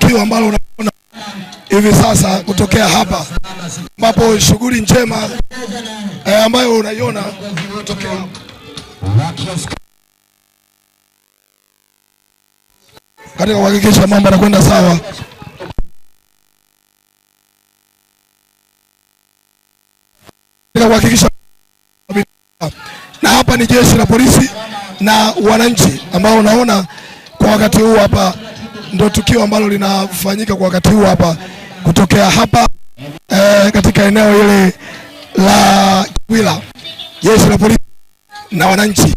tukio ambalo unaona hivi sasa kutokea hapa, ambapo shughuli njema ambayo unaiona kutokea katika kuhakikisha mambo yanakwenda sawa. Kuhakikisha na hapa ni jeshi la polisi na wananchi ambao unaona kwa wakati huu hapa ndio tukio ambalo linafanyika kwa wakati huu hapa kutokea hapa katika eneo ile la Kiwila. Jeshi la polisi na wananchi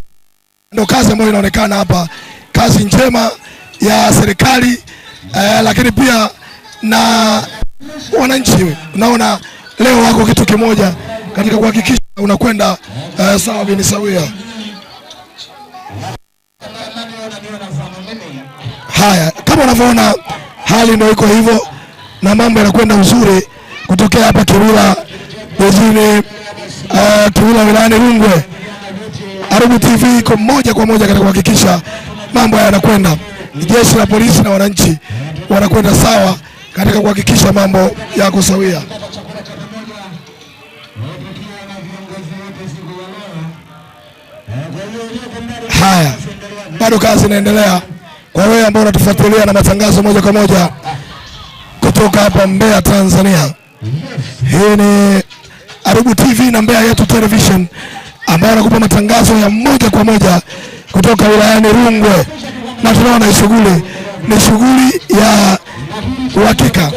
ndio kazi ambayo inaonekana hapa, kazi njema ya serikali lakini pia na wananchi. Unaona leo wako kitu kimoja katika kuhakikisha unakwenda sawa bin sawia. Haya, kama unavyoona hali ndio iko hivyo na mambo yanakwenda uzuri kutokea hapa Kiwila jijini Kiwila wilayani Rungwe. Arubu TV iko moja kwa moja katika kuhakikisha mambo yanakwenda. Jeshi la polisi na wananchi wanakwenda sawa katika kuhakikisha mambo yako sawia. Haya, bado kazi inaendelea. Kwa wewe ambao unatufuatilia na matangazo moja kwa moja kutoka hapa Mbeya, Tanzania, hii ni Arubu TV na Mbeya Yetu Television ambayo anakupa matangazo ya moja kwa moja kutoka wilayani Rungwe, na tunaona shughuli ni shughuli ya uhakika,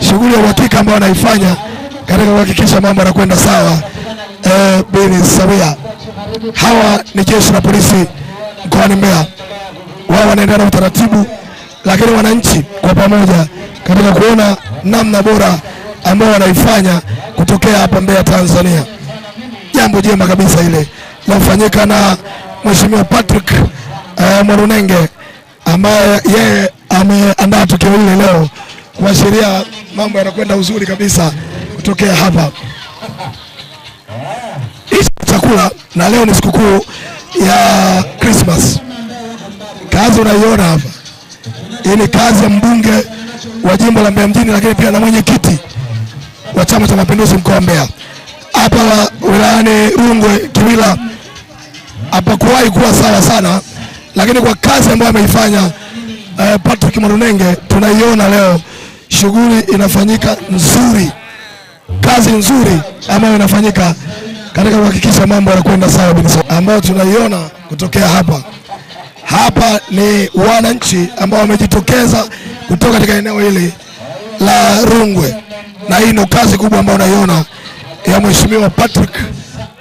shughuli ya uhakika ambayo anaifanya katika kuhakikisha mambo yanakwenda sawa bin sawia. Hawa ni jeshi la polisi mkoani Mbeya, wao wanaendelea na utaratibu, lakini wananchi kwa pamoja katika kuona namna bora ambao wanaifanya kutokea hapa Mbeya, Tanzania. Jambo jema kabisa ile lafanyika na Mheshimiwa Patrick Mwalunenge ambaye yeye ameandaa tukio hili leo kuashiria mambo yanakwenda uzuri kabisa kutokea hapa. Chakula na leo ni sikukuu ya Christmas. Kazi unaiona hapa, hii ni kazi ya mbunge wa jimbo la Mbeya mjini, lakini pia na mwenyekiti wa Chama cha Mapinduzi mkoa wa Mbeya. Hapa wilayani Rungwe Kiwila hapa kuwahi kuwa sawa sana, lakini kwa kazi ambayo ameifanya Patrick Mwalunenge tunaiona leo shughuli inafanyika nzuri, kazi nzuri ambayo inafanyika katika kuhakikisha mambo yanakwenda sawa binafsi, ambayo tunaiona kutokea hapa. Hapa ni wananchi ambao wamejitokeza kutoka katika eneo hili la Rungwe, na hii ndio kazi kubwa ambayo unaiona ya Mheshimiwa Patrick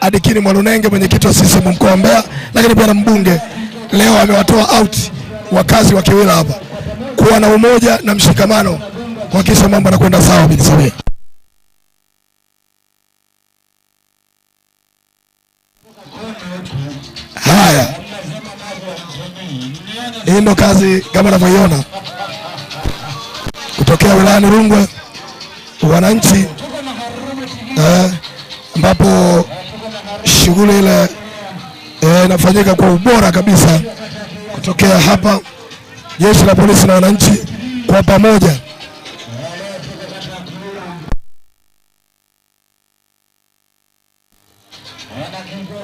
Adikini Mwalunenge, mwenyekiti wa CCM mkoa wa Mbeya, lakini pia na mbunge. Leo amewatoa out wakazi wa Kiwila hapa kuwa na umoja na mshikamano kuhakikisha mambo yanakwenda sawa bin sawia. Haya, hii ndio kazi kama unavyoiona kutokea wilayani Rungwe, wananchi ambapo shughuli ile inafanyika kwa ubora kabisa kutokea hapa, jeshi la polisi na wananchi kwa pamoja.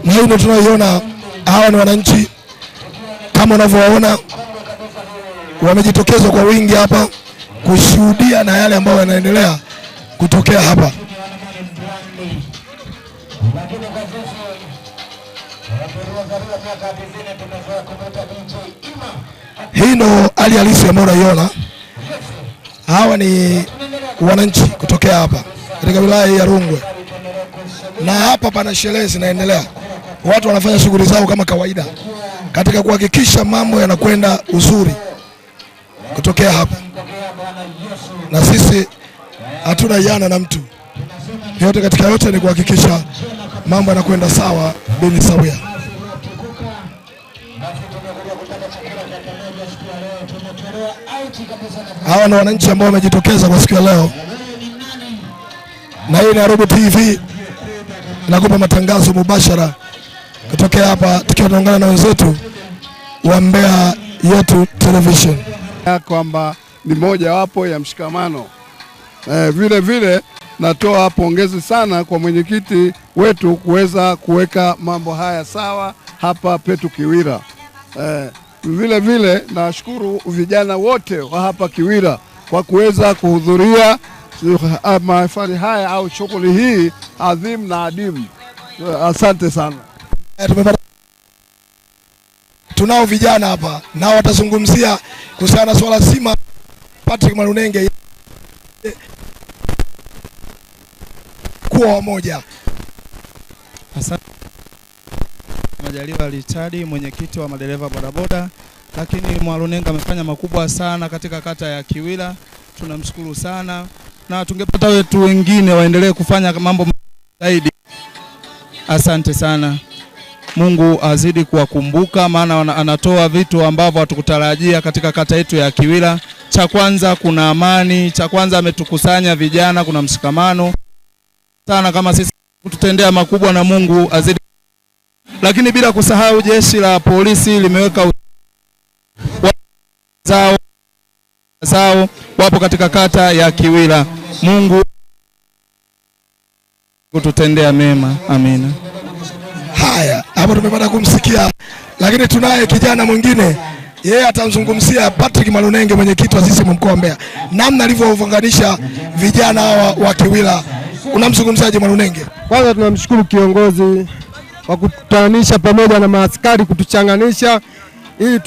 Na hii ndio tunaiona, hawa ni wananchi kama unavyowaona wamejitokeza kwa wingi hapa kushuhudia na yale ambayo yanaendelea kutokea hapa. Hii ndio hali halisi ambayo unaiona. Hawa ni wananchi kutokea hapa katika wilaya ya Rungwe, na hapa pana sherehe zinaendelea, watu wanafanya shughuli zao kama kawaida katika kuhakikisha mambo yanakwenda uzuri kutokea hapa, na sisi hatuna yana na mtu yote, katika yote ni kuhakikisha mambo yanakwenda sawa bin sawia. Hawa ni wananchi ambao wamejitokeza kwa siku ya leo, na hii ni Arubu TV nakupa matangazo mubashara kutokea hapa tukiwa tunaungana na wenzetu wa Mbeya Yetu Television, kwamba ni moja wapo ya mshikamano. Vile vile natoa pongezi sana kwa mwenyekiti wetu kuweza kuweka mambo haya sawa hapa Petu Kiwira. Vile vile nashukuru vijana wote wa hapa Kiwira kwa kuweza kuhudhuria mahafali haya au shughuli hii adhimu na adimu. Asante sana. Tunao vijana hapa nao watazungumzia kuhusiana na swala zima Patrick Mwalunenge kuwa wamoja. Asante. Majaliwa Richard, mwenyekiti wa madereva bodaboda, lakini Mwalunenge amefanya makubwa sana katika kata ya Kiwira. Tunamshukuru sana na tungepata wetu wengine waendelee kufanya mambo zaidi. Asante sana. Mungu azidi kuwakumbuka, maana anatoa vitu ambavyo hatukutarajia katika kata yetu ya Kiwira. Cha kwanza kuna amani, cha kwanza ametukusanya vijana, kuna mshikamano sana kama sisi kututendea makubwa na Mungu azidi. Lakini bila kusahau jeshi la polisi limeweka zao wapo katika kata ya Kiwira. Mungu kututendea mema. Amina. Haya, hapo tumepata kumsikia, lakini tunaye kijana mwingine, yeye atamzungumzia Patrick Mwalunenge, mwenyekiti wa CCM mkoa wa Mbeya, namna alivyounganisha vijana hawa wa Kiwira. Unamzungumzaje Mwalunenge? Kwanza tunamshukuru kiongozi kwa kututanisha pamoja na maaskari kutuchanganisha ili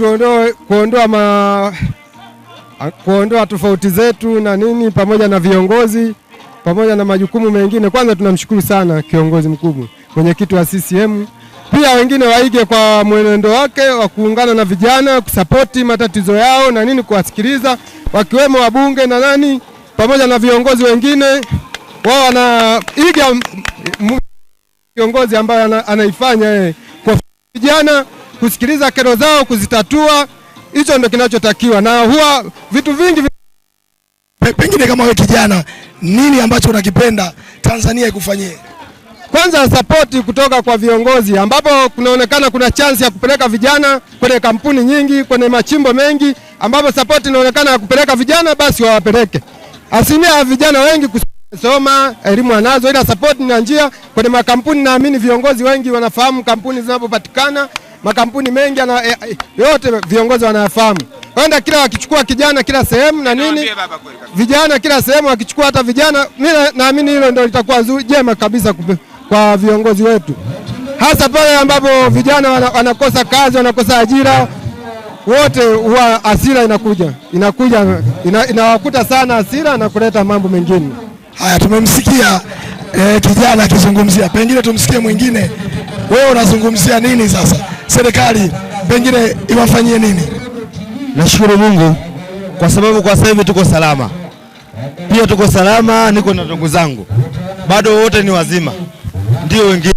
kuondoa tofauti zetu na nini, pamoja na viongozi, pamoja na majukumu mengine. Kwanza tunamshukuru sana kiongozi mkubwa, mwenyekiti wa CCM. Pia wengine waige kwa mwenendo wake wa kuungana na vijana, kusapoti matatizo yao na nini, kuwasikiliza, wakiwemo wabunge na nani, pamoja na viongozi wengine. Wao wanaiga kiongozi ambaye anaifanya kwa vijana, kusikiliza kero zao, kuzitatua. Hicho ndio kinachotakiwa, na huwa vitu vingi. Pengine kama wewe kijana, nini ambacho unakipenda Tanzania ikufanyie? Kwanza support kutoka kwa viongozi, ambapo kunaonekana kuna chance ya kupeleka vijana kwenye kampuni nyingi, kwenye machimbo mengi, ambapo support inaonekana ya kupeleka vijana, basi wawapeleke. Asilimia vijana wengi kusoma, elimu anazo, ila support na njia kwenye makampuni. Naamini viongozi wengi wanafahamu kampuni zinapopatikana, makampuni mengi yote viongozi wanafahamu. Wenda kila wakichukua kijana kila sehemu na nini, vijana kila sehemu wakichukua hata vijana, mimi naamini hilo ndio litakuwa nzuri jema kabisa kwa viongozi wetu, hasa pale ambapo vijana wanakosa kazi, wanakosa ajira. Wote huwa hasira inawakuta sana hasira na kuleta mambo mengine. Haya, tumemsikia kijana akizungumzia, pengine tumsikie mwingine. Wewe unazungumzia nini sasa? Serikali pengine iwafanyie nini? Nashukuru Mungu kwa sababu kwa sasa hivi tuko salama. Pia tuko salama, niko na ndugu zangu. Bado wote ni wazima. Ndio wengine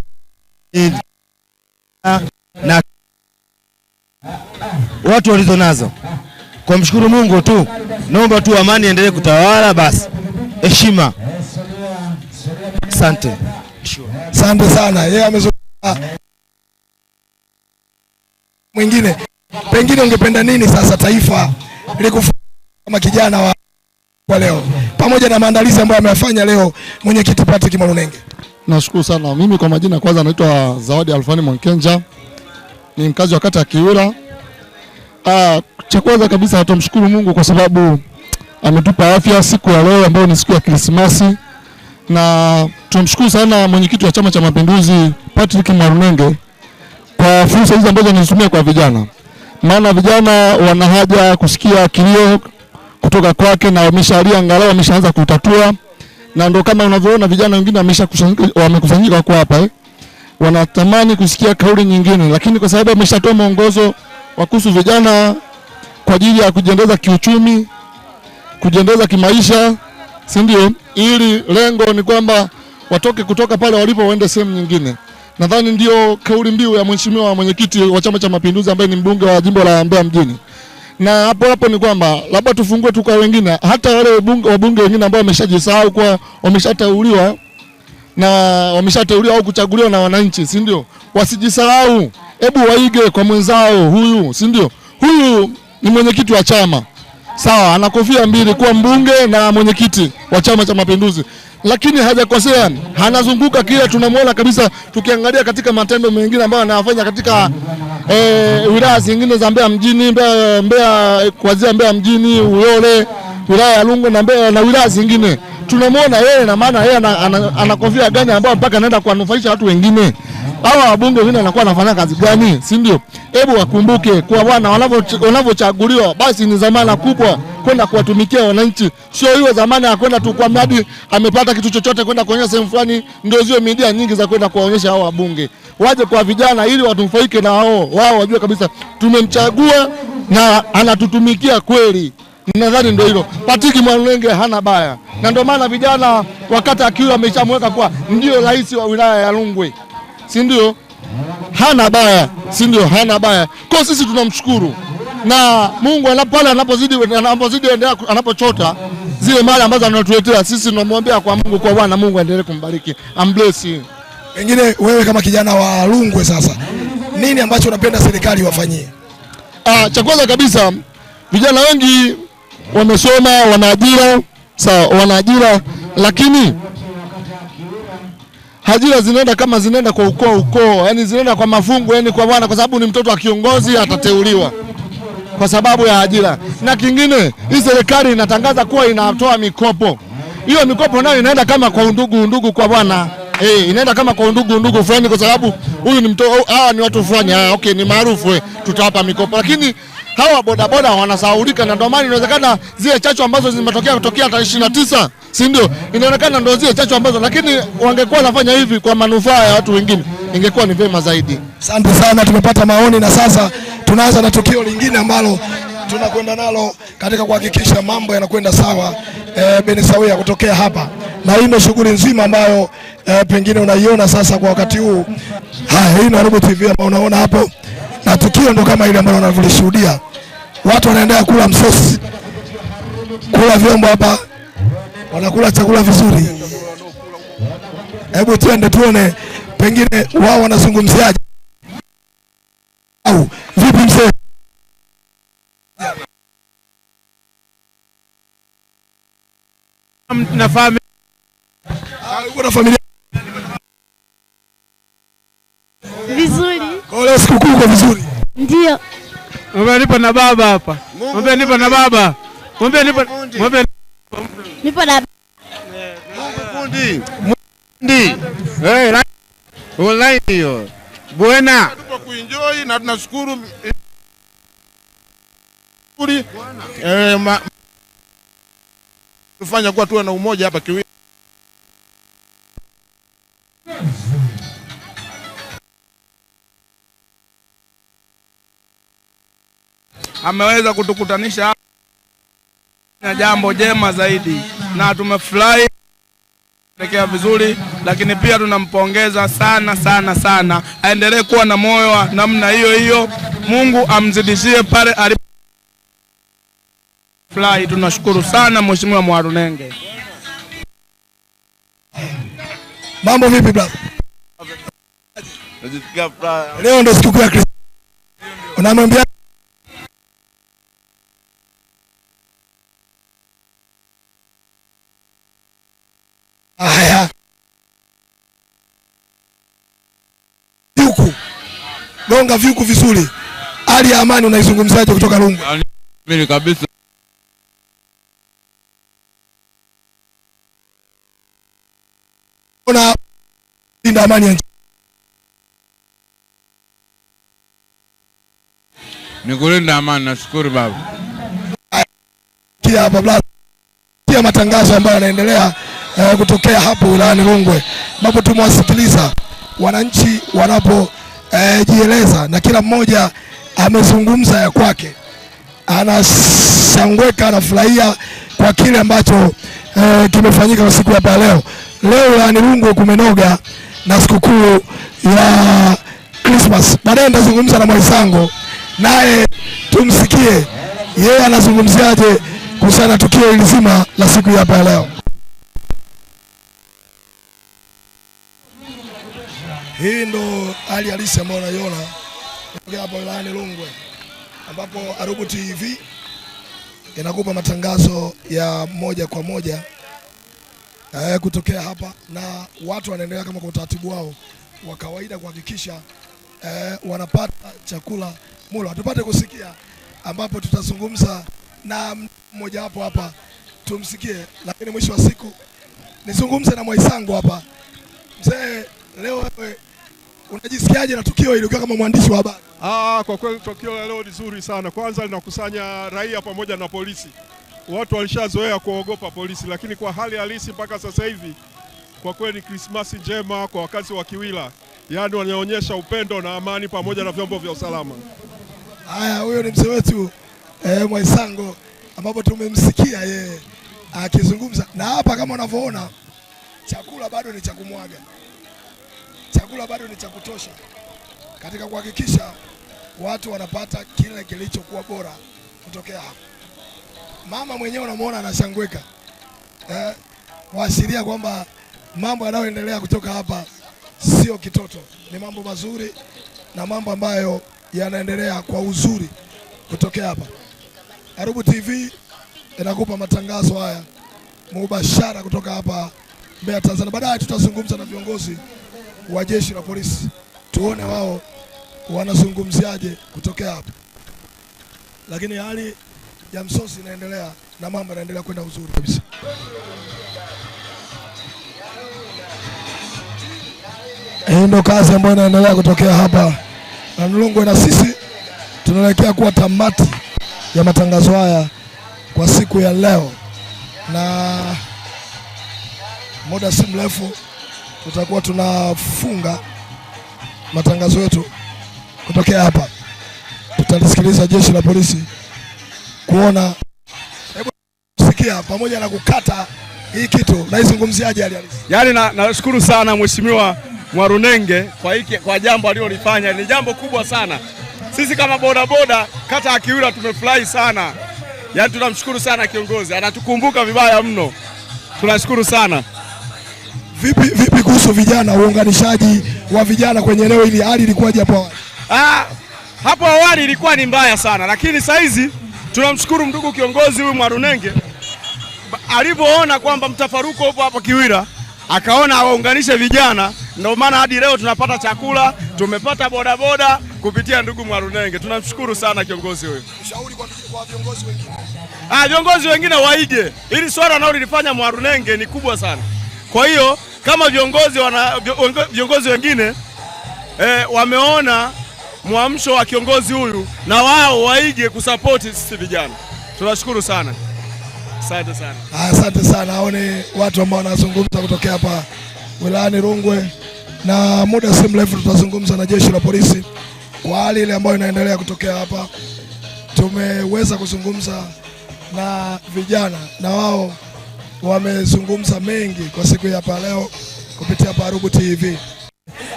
na watu walizo nazo. Kwa mshukuru Mungu tu. Naomba tu amani endelee kutawala basi. Heshima. Asante. Asante sana. Yeye amezungumza. Mwingine pengine ungependa nini sasa taifa likufanya kama kijana wa leo, pamoja na maandalizi ambayo ameyafanya leo mwenyekiti Patrick Mwalunenge? Nashukuru sana. Mimi kwa majina kwanza naitwa Zawadi Alfani Mwankenja, ni mkazi wa kata ya Kiwira. Cha kwanza kabisa tumshukuru Mungu kwa sababu ametupa afya siku ya leo ambayo ni siku ya Krismasi, na tumshukuru sana mwenyekiti wa Chama cha Mapinduzi Patrick Mwalunenge kwa fursa hizi ambazo anazitumia kwa vijana, maana vijana wana haja kusikia kilio kutoka kwake na wameshalia angalau wameshaanza kutatua, na ndio kama unavyoona vijana wengine wamekusanyika kwa hapa wanatamani kusikia kauli nyingine, lakini kwa sababu ameshatoa mwongozo wa kuhusu vijana kwa ajili ya kujiendeleza kiuchumi, kujiendeleza kimaisha, si ndio? Ili lengo ni kwamba watoke kutoka pale walipo waende sehemu nyingine. Nadhani ndio kauli mbiu ya mheshimiwa mwenyekiti wa Chama cha Mapinduzi ambaye ni mbunge wa jimbo la Mbeya mjini. Na hapo ni kwamba labda tufungue tu kwa wengine, hata wale wabunge wengine ambao wameshajisahau kwa wameshateuliwa au kuchaguliwa na wananchi, si ndio? Wasijisahau, hebu waige kwa mwenzao huyu, si ndio? Huyu ni mwenyekiti wa chama. sawa, ana kofia mbili, kuwa mbunge na mwenyekiti wa Chama cha Mapinduzi, lakini hajakosea. Anazunguka kile, tunamwona kabisa tukiangalia katika matendo mengine ambayo anayafanya katika wilaya zingine za Mbeya mjini, Mbeya kuanzia Mbeya mjini, Uyole, wilaya ya Rungwe na Mbeya na wilaya zingine. Tunamwona yeye, na maana yeye ana kofia gani ambayo mpaka anaenda kuwanufaisha watu wengine? Hawa wabunge wengine wanakuwa wanafanya kazi gani, si ndio? Hebu wakumbuke kwa bwana, wanavyochaguliwa basi ni dhamana kubwa kwenda kuwatumikia wananchi, sio iwe dhamana ya kwenda tu kwa mradi amepata kitu chochote kwenda kuonyesha sehemu fulani. Ndio zio media nyingi za kwenda kuwaonyesha hao wabunge. Waje kwa vijana ili watufaike na wao wajue kabisa tumemchagua na anatutumikia kweli. Nadhani ndio hilo. Patrick Mwalunenge hana baya, na ndio maana vijana wakati akiwa ameshamweka kwa ndio rais wa wilaya ya Rungwe, si ndio? Hana baya, si ndio? Hana baya. Kwa sisi tunamshukuru, na Mungu anapochota zile mali ambazo anatuletea sisi, tunamwombea kwa Mungu, kwa Bwana Mungu aendelee kumbariki, ambless. Pengine wewe kama kijana wa Rungwe sasa, nini ambacho unapenda serikali wafanyie? Cha kwanza kabisa, vijana wengi wamesoma, wana ajira, sawa, wana ajira, lakini ajira zinaenda kwa ukoo, yani zinaenda kwa mafungu, yani kwa bwana, kwa sababu ni mtoto wa kiongozi atateuliwa kwa sababu ya ajira. Na kingine, hii serikali inatangaza kuwa inatoa mikopo. Hiyo mikopo nayo inaenda kama kwa undugu kwa bwana. Inaenda kama kwa undugu fulani, kwa sababu huyu ni mtoto, hawa ni watu fulani, okay, ni maarufu, tutawapa mikopo. Lakini hawa bodaboda wanasahaulika, na ndio maana inawezekana zile chachu ambazo zimetokea tarehe 29, si ndio? Inaonekana ndio zile chachu ambazo, lakini wangekuwa wanafanya hivi kwa manufaa ya watu wengine, ingekuwa ni vyema zaidi. Asante sana, tumepata maoni, na sasa tunaanza na tukio lingine ambalo tunakwenda nalo katika kuhakikisha mambo yanakwenda sawa Beni Sawia kutokea hapa, na hii ndio shughuli nzima ambayo pengine unaiona sasa kwa wakati huu. Haya, hii ni Robo TV ambayo unaona hapo, na tukio ndo kama ile ambalo unavyolishuhudia. Watu wanaendelea kula msosi, kula vyombo hapa, wanakula chakula vizuri. Hebu tuende tuone pengine wao wanazungumziaje. Au vipi mzee? Na familia. Uko na familia vizuri? Kwa leo sikukuu kwa vizuri? Ndio. Mwambie nipo na baba hapa. Mwambie nipo na baba. Mwambie nipo na fundi. Online hiyo. Buena. Tupo kuenjoy na tunashukuru. Tufanya kuwa tuwe na umoja hapa Kiwira. Ameweza kutukutanisha hapa na jambo jema zaidi, na tumefurahi tekea vizuri, lakini pia tunampongeza sana. Aendelee kuwa na moyo wa namna hiyo. Mungu amzidishie pale alipo. Fly, tunashukuru sana Mheshimiwa Mwalunenge. Mambo vipi brother? Najisikia furaha. Leo ndo sikukuu ya Kristo. Unamwambia haya. Vyuku. Gonga vyuku vizuri. Hali ya amani unaizungumzaje kutoka Rungwe? Mimi kabisa. Una linda amani ya nchi. Ni kulinda amani, nashukuru baba. Kia hapa blaza. Kia matangazo ambayo yanaendelea kutokea hapo wilayani Rungwe, ambapo tumewasikiliza wananchi wanapojieleza, na kila mmoja amezungumza ya kwake. Anashangweka, anafurahia kwa kile ambacho kimefanyika kwa siku ya leo. Leo wilayani Rungwe kumenoga na sikukuu ya Christmas. Baadaye nitazungumza na mwenzangu, naye tumsikie yeye anazungumziaje kuhusiana na tukio hili zima la siku ya leo. Hii ndo hali halisi ambayo unaiona hapa wilayani Rungwe, ambapo Robo TV inakupa matangazo ya moja kwa moja kutokea hapa, na watu wanaendelea kama kwa utaratibu wao wa kawaida kuhakikisha wanapata chakula mlo. Tupate kusikia ambapo tutazungumza na mmoja wapo hapa, tumsikie, lakini mwisho wa siku nizungumze na Mwaisango hapa. Mzee, leo wewe unajisikiaje na tukio hili ukiwa kama mwandishi wa habari? Kwa kweli tukio la leo ni zuri sana. Kwanza linakusanya raia pamoja na polisi. Watu walishazoea kuogopa polisi, lakini kwa hali halisi mpaka sasa hivi kwa kweli ni Krismasi njema kwa wakazi wa Kiwira. Yaani wanaonyesha upendo na amani pamoja na vyombo vya usalama. Haya, huyo ni mzee wetu Mwaisango, ambapo tumemsikia yeye akizungumza. Na hapa kama unavyoona, chakula bado ni cha kumwaga. Chakula bado ni cha kutosha katika kuhakikisha watu wanapata kile kilichokuwa bora kutokea hapa. Mama mwenyewe unamuona anashangweka. Waashiria kwamba mambo yanayoendelea kutoka hapa sio kitoto. Ni mambo mazuri na mambo ambayo yanaendelea kwa uzuri kutokea hapa. Arubu TV inakupa matangazo haya mubashara kutoka hapa Mbeya, Tanzania. Baadaye tutazungumza na viongozi wa jeshi la polisi, tuone wao wanazungumziaje kutokea hapa. Lakini hali ya msosi inaendelea na mambo yanaendelea kwenda uzuri kabisa. Hii ndio kazi ambayo inaendelea kutokea hapa na Nlungwe, na sisi tunaelekea kuwa tamati ya matangazo haya kwa siku ya leo, na muda si mrefu tutakuwa tunafunga matangazo yetu kutokea hapa. Tutalisikiliza jeshi la polisi kuona, hebu sikia, pamoja na kukata hii kitu naizungumziaje hali halisi. Yaani nashukuru sana Mheshimiwa Mwalunenge kwa jambo alilolifanya, ni jambo kubwa sana. Sisi kama bodaboda kata ya Kiwira tumefurahi sana. Yaani tunamshukuru sana kiongozi, anatukumbuka vibaya mno. Tunashukuru sana. Vipi kuhusu vijana, uunganishaji wa vijana kwenye eneo hili, hali ilikuwaje hapo awali? Hapo awali ilikuwa ni mbaya sana, lakini saizi tunamshukuru ndugu kiongozi huyu Mwalunenge alipoona kwamba mtafaruko upo hapa Kiwira, akaona awaunganishe vijana, ndio maana hadi leo tunapata chakula, tumepata bodaboda kupitia ndugu Mwalunenge. Tunamshukuru sana kiongozi huyu. Ushauri kwa viongozi wengine? Viongozi wengine waige. Hili swala analolifanya Mwalunenge ni kubwa sana. Kwa hiyo kama viongozi wengine wameona mwamsho wa kiongozi huyu, na wao waige kusapoti sisi vijana. Tunashukuru sana. Asante sana. Asante sana. Hao ni watu ambao wanazungumza kutokea hapa wilayani Rungwe, na muda si mrefu tutazungumza na jeshi la polisi kwa hali ile ambayo inaendelea kutokea hapa. Tumeweza kuzungumza na vijana na wao wamezungumza mengi kwa siku ya hapa leo kupitia Arubu TV.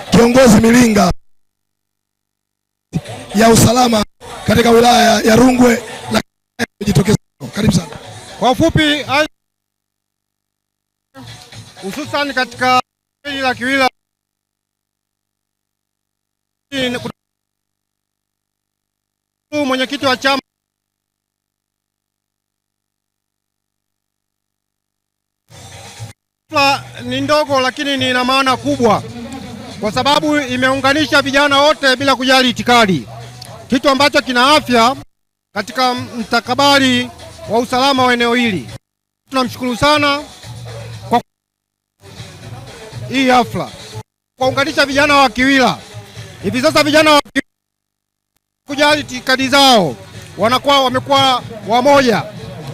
Kiongozi Milinga ya usalama katika wilaya ya Rungwe na kujitokeza. Karibu sana. Kwa ufupi, hususan katika hili la Kiwira, mwenyekiti wa chama ni ndogo, lakini ni ina maana kubwa kwa sababu imeunganisha vijana wote bila kujali itikadi, kitu ambacho kina afya katika mtakabali wa usalama wa eneo hili. Tunamshukuru sana kwa hii hafla kuunganisha vijana wa Kiwira. Hivi sasa vijana wa Kiwira kujali itikadi zao wamekuwa wamoja,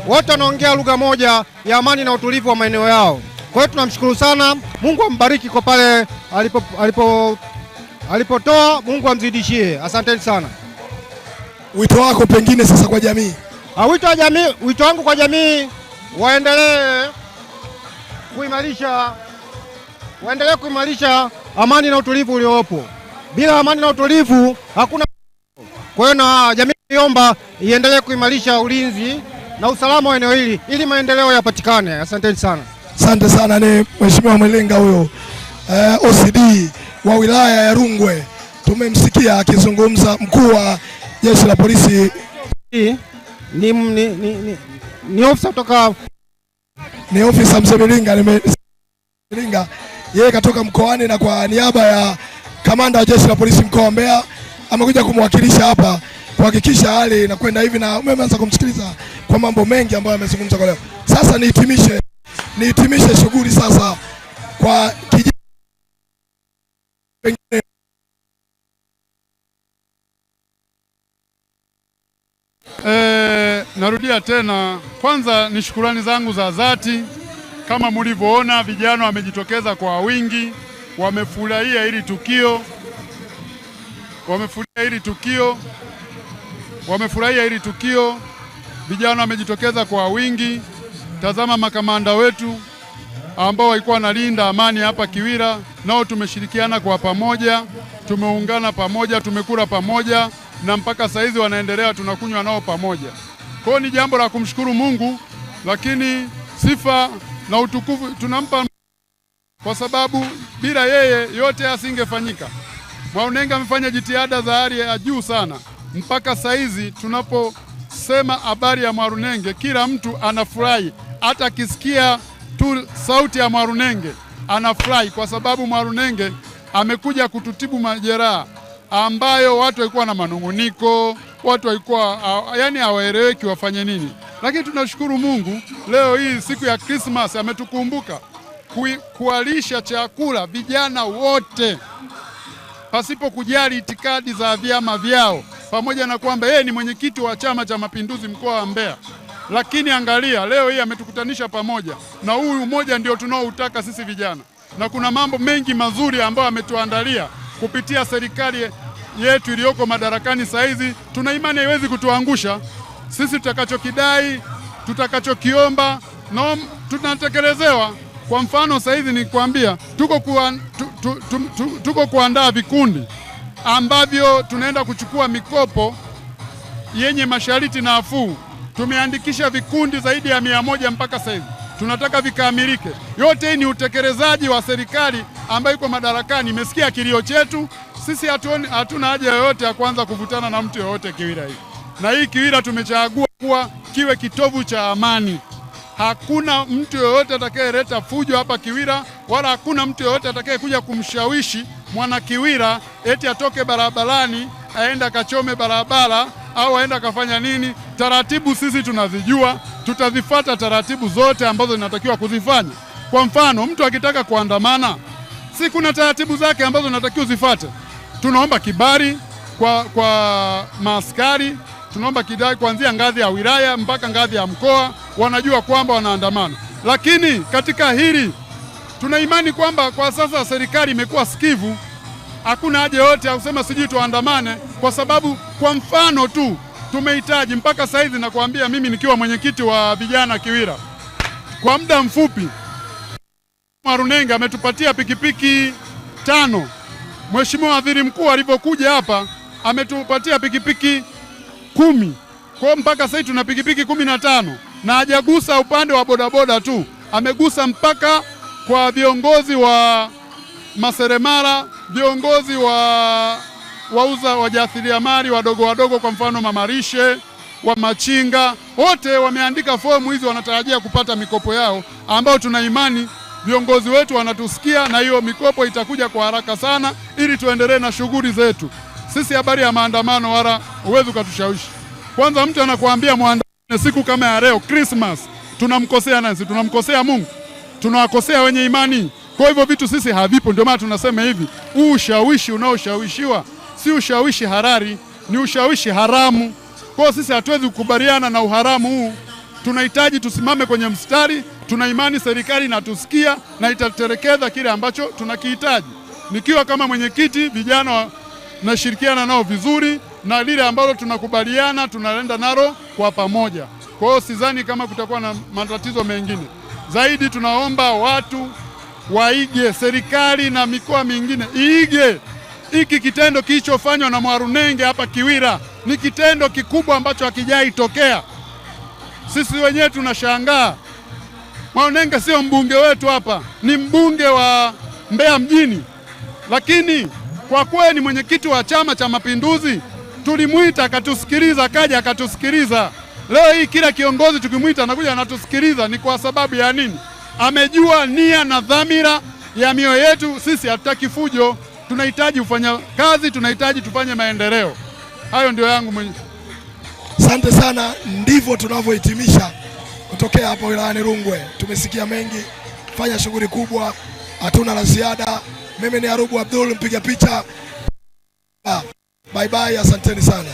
wote wanaongea lugha moja ya amani na utulivu wa maeneo yao. Kwa hiyo tunamshukuru sana, Mungu ambariki kwa pale alipotoa, Mungu amzidishie. Asanteni sana. Wito wako pengine sasa kwa jamii? Wito wangu kwa jamii, waendelee kuimarisha amani na utulivu uliopo. Bila amani na utulivu hakuna. Kwa hiyo na jamii iomba iendelee kuimarisha ulinzi na usalama wa eneo hili ili maendeleo yapatikane. Asanteni sana. Asante sana. Ni Mheshimiwa Mwilinga huyo, OCD wa wilaya ya Rungwe. Tumemsikia akizungumza mkuu wa jeshi la polisi. ni ofisa kutoka ni ofisa Mzee Bilinga, yeye katoka mkoani na kwa niaba ya kamanda wa jeshi la polisi mkoa wa Mbeya amekuja kumwakilisha hapa kuhakikisha hali inakwenda hivi, na umeanza kumsikiliza kwa mambo mengi ambayo amezungumza kwa leo. Sasa nihitimishe shughuli sasa kwa kijiji. Narudia tena, kwanza ni shukurani zangu za dhati. Kama mlivyoona, vijana wamejitokeza kwa wingi, wamefurahia hili tukio, vijana wamejitokeza kwa wingi. Tazama makamanda wetu ambao walikuwa wanalinda amani hapa Kiwira, nao tumeshirikiana kwa pamoja, tumeungana pamoja, tumekula pamoja, na mpaka saizi wanaendelea, tunakunywa nao pamoja. Kwa hiyo ni jambo la kumshukuru Mungu, lakini sifa na utukufu tunampa kwa sababu bila yeye yote asingefanyika. Mwarunenge amefanya jitihada za hali ya juu sana. Mpaka saizi tunaposema habari ya Mwarunenge, kila mtu anafurahi, hata akisikia tu sauti ya Mwarunenge anafurahi, kwa sababu Mwarunenge amekuja kututibu majeraha ambayo watu walikuwa na manunguniko, watu walikuwa yani hawaeleweki wafanye nini. Lakini tunashukuru Mungu, leo hii siku ya Christmas ametukumbuka kuwalisha chakula vijana wote pasipo kujali itikadi za vyama vyao, pamoja na kwamba yeye ni mwenyekiti wa Chama cha Mapinduzi mkoa wa Mbeya. Lakini angalia, leo hii ametukutanisha pamoja, na huu umoja ndio tunaoutaka sisi vijana, na kuna mambo mengi mazuri ambayo ametuandalia kupitia serikali yetu iliyoko madarakani saizi. Tuna imani haiwezi kutuangusha sisi. Tutakachokidai, tutakachokiomba, na tunatekelezewa. Kwa mfano saizi ni kuambia tuko kuandaa vikundi ambavyo tunaenda kuchukua mikopo yenye masharti nafuu. Tumeandikisha vikundi zaidi ya 100 mpaka saizi, tunataka vikamilike. Yote hii ni utekelezaji wa serikali ambayo iko madarakani. Imesikia kilio chetu sisi, hatuna haja yoyote ya kwanza kuvutana na mtu yoyote Kiwira hii. Na hii Kiwira tumechagua kuwa kiwe kitovu cha amani. Hakuna mtu yoyote atakayeleta fujo hapa Kiwira, wala hakuna mtu yoyote atakayekuja kumshawishi mwana Kiwira eti atoke barabarani aenda kachome barabara au aenda kafanya nini. Taratibu sisi tunazijua, tutazifuata taratibu zote ambazo zinatakiwa kuzifanya. Kwa mfano, mtu akitaka kuandamana, si kuna taratibu zake ambazo zinatakiwa uzifuate. Tunaomba kibali kwa maaskari, tunaomba kidai kuanzia ngazi ya wilaya mpaka ngazi ya mkoa, wanajua kwamba wanaandamana. Lakini katika hili tuna imani kwamba kwa sasa serikali imekuwa sikivu, hakuna haja yote ya kusema sijui tuandamane, kwa sababu kwa mfano tu tumehitaji mpaka saizi, na kuambia mimi nikiwa mwenyekiti wa vijana Kiwira, kwa muda mfupi Mwarunenge ametupatia pikipiki 5. Mheshimiwa Waziri Mkuu alipokuja hapa ametupatia pikipiki 10. Kwa mpaka sasa tuna pikipiki 15, na hajagusa upande wa bodaboda tu, amegusa mpaka kwa viongozi wa maseremala, viongozi wa wauza wajasiriamali wadogo, kwa mfano mamarishe wa machinga, wote wameandika fomu hizi, wanatarajia kupata mikopo yao, ambao tuna imani viongozi wetu wanatusikia, na hiyo mikopo itakuja kwa haraka sana ili tuendelee na shughuli zetu. Sisi habari ya maandamano wala uwezo kutushawishi. Kwanza mtu anakuambia muandamane siku kama ya leo Christmas, tunamkosea nani? Tunamkosea Mungu? Tunawakosea wenye imani? Kwa hivyo vitu sisi havipo. Ndio maana tunasema hivi, huu ushawishi unaoshawishiwa si ushawishi halali, ni ushawishi haramu. Kwa sisi hatuwezi kukubaliana na uharamu huu. Tunahitaji tusimame kwenye mstari. Tuna imani serikali inatusikia na itatekeleza kile ambacho tunakihitaji. Nikiwa kama mwenyekiti, vijana nashirikiana nao vizuri, na lile ambalo tunakubaliana tunaenda nalo kwa pamoja. Kwa hiyo sidhani kama kutakuwa na matatizo mengine. Zaidi tunaomba watu waige, serikali na mikoa mingine iige hiki kitendo kilichofanywa na Mwarunenge hapa Kiwira. Ni kitendo kikubwa ambacho hakijai tokea. Sisi wenyewe tunashangaa. Mwarunenge sio mbunge wetu hapa, ni mbunge wa Mbeya mjini, lakini kwa kweli ni mwenyekiti wa Chama cha Mapinduzi. Tulimuita akatusikiliza, akaja akatusikiliza. Leo hii kila kiongozi tukimwita anakuja anatusikiliza, ni kwa sababu ya nini? Amejua nia na dhamira ya mioyo yetu. Sisi hatutaki fujo, tunahitaji kufanya kazi, tunahitaji tufanye maendeleo. Hayo ndio yangu mwenyewe. Asante sana, ndivyo tunavyohitimisha kutokea hapa wilayani Rungwe. Tumesikia mengi, fanya shughuli kubwa, hatuna la ziada. Mimi ni Arubu Abdul, mpiga picha. Bye bye, asanteni sana.